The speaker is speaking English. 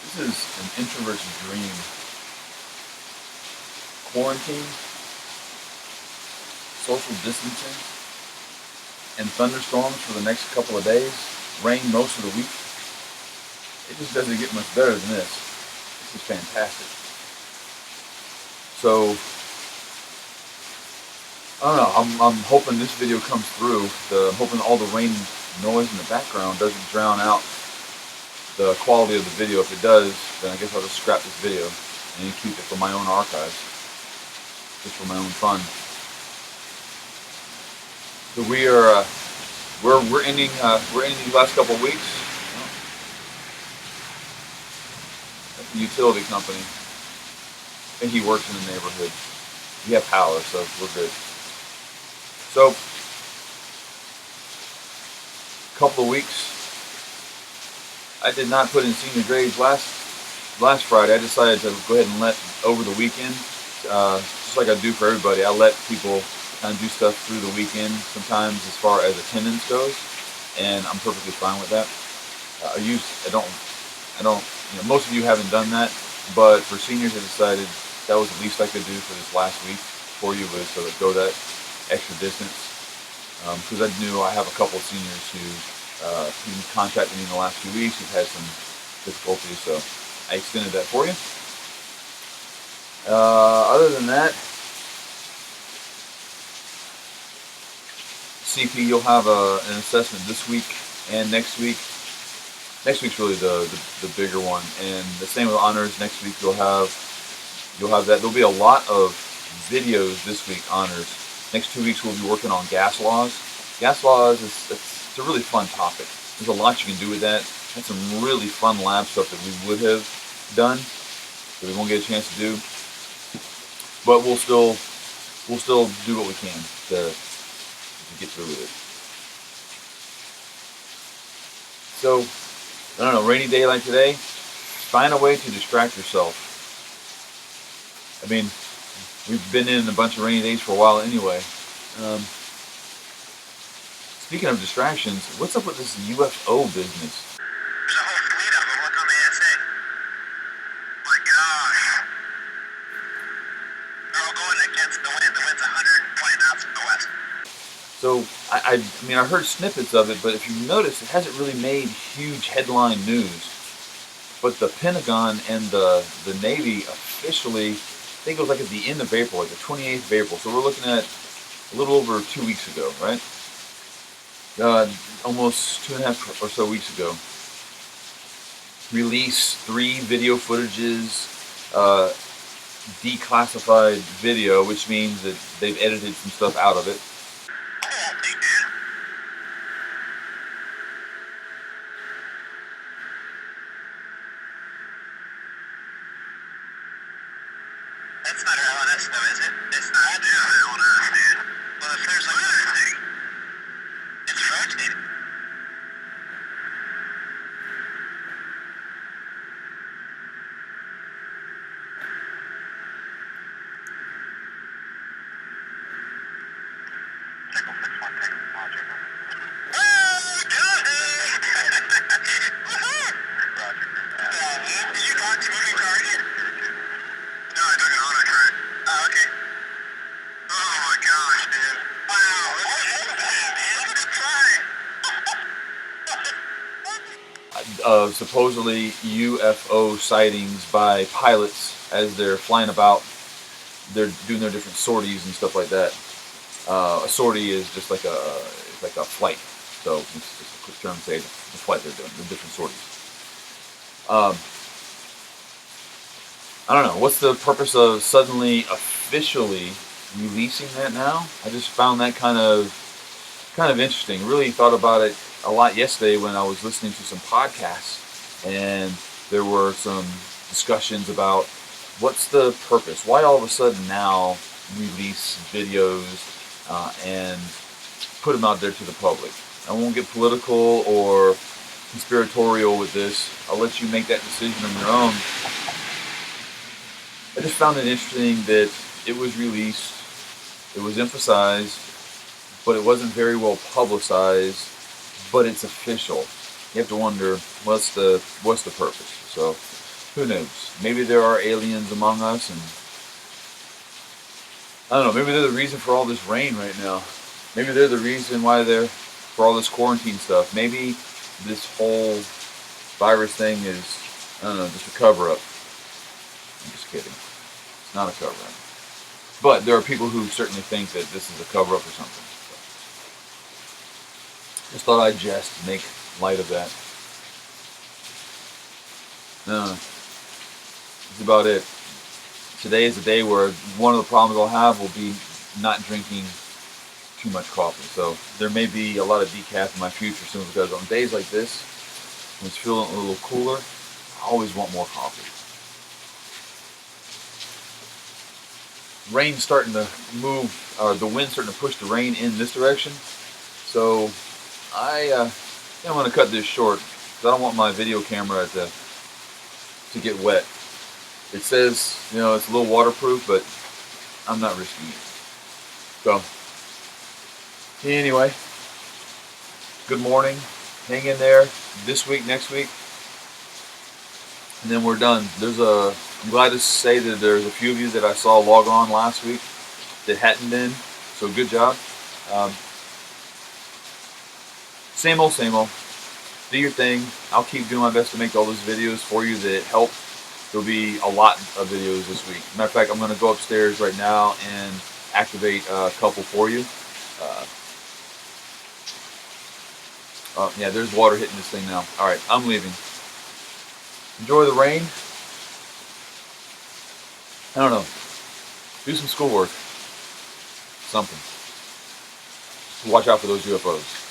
This is an introvert's dream. Quarantine, social distancing, and thunderstorms for the next couple of days, rain most of the week. It just doesn't get much better than this. This is fantastic. So, I don't know, I'm hoping this video comes through. I'm hoping all the rain noise in the background doesn't drown out the quality of the video. If it does, then I guess I'll just scrap this video and keep it for my own archives, just for my own fun. So we're ending these last couple of weeks at the utility company. I think he works in the neighborhood. We have power, so we're good. So, a couple of weeks. I did not put in senior grades last Friday. I decided to go ahead and let over the weekend, just like I do for everybody. I let people kind of do stuff through the weekend. Sometimes, as far as attendance goes, and I'm perfectly fine with that. I don't. Most of you haven't done that, but for seniors, I decided that was the least I could do for this last week for you, was to go that extra distance, because I knew I have a couple of seniors who contacted me in the last few weeks who've had some difficulties, so I extended that for you. Other than that, CP, you'll have an assessment this week and next week. Next week's really the bigger one, and the same with honors. Next week you'll have that. There'll be a lot of videos this week, honors. Next 2 weeks we'll be working on gas laws. Gas laws it's a really fun topic. There's a lot you can do with that. That's some really fun lab stuff that we would have done that we won't get a chance to do. But we'll still do what we can to get through with it. So, I don't know, rainy day like today, find a way to distract yourself. I mean, we've been in a bunch of rainy days for a while anyway. Speaking of distractions, what's up with this UFO business? There's a whole fleet of them. Look on the SA. My gosh. They're all going against the wind. The wind's 120 knots from the west. So, I heard snippets of it, but if you notice, it hasn't really made huge headline news. But the Pentagon and the Navy officially, I think it was like at the end of April, like the 28th of April. So we're looking at a little over 2 weeks ago, right? Almost 2.5 or so weeks ago. Released 3 video footages, declassified video, which means that they've edited some stuff out of it. That's not LNS though, is it? It's not. That is LNS, dude. Well, if there's another thing, it's rotating. Did you talk to moving target? No, I took an auto turret. Oh, okay. Oh my gosh, dude. Wow, what is that, man? It's fine. Supposedly UFO sightings by pilots as they're flying about. They're doing their different sorties and stuff like that. A sortie is just like a flight. So it's just a quick term to say the flight they're doing, the different sorties. I don't know. What's the purpose of suddenly officially releasing that now? I just found that kind of interesting. Really thought about it a lot yesterday when I was listening to some podcasts, and there were some discussions about what's the purpose. Why all of a sudden now release videos and put them out there to the public? I won't get political or conspiratorial with this. I'll let you make that decision on your own. I just found it interesting that it was released, it was emphasized, but it wasn't very well publicized, but it's official. You have to wonder, what's the purpose? So Who knows? Maybe there are aliens among us, and I don't know. Maybe they're the reason for all this rain right now. Maybe they're the reason why they're for all this quarantine stuff. Maybe this whole virus thing is, I don't know, just a cover up. I'm just kidding. It's not a cover up. But there are people who certainly think that this is a cover up or something. So, just thought I'd jest, make light of that. No, that's about it. Today is a day where one of the problems I'll have will be not drinking too much coffee. So there may be a lot of decaf in my future soon, because on days like this, when it's feeling a little cooler, I always want more coffee. Rain's starting to move, or the wind's starting to push the rain in this direction. So I think I'm going to cut this short, because I don't want my video camera to get wet. It says, you know, it's a little waterproof, but I'm not risking it. So, anyway, good morning. Hang in there this week, next week, and then we're done. I'm glad to say that there's a few of you that I saw log on last week that hadn't been, so good job. Same old, same old. Do your thing. I'll keep doing my best to make all those videos for you that help. There'll be a lot of videos this week. Matter of fact, I'm going to go upstairs right now and activate a couple for you. Yeah, there's water hitting this thing now. All right, I'm leaving. Enjoy the rain. I don't know. Do some schoolwork. Something. Watch out for those UFOs.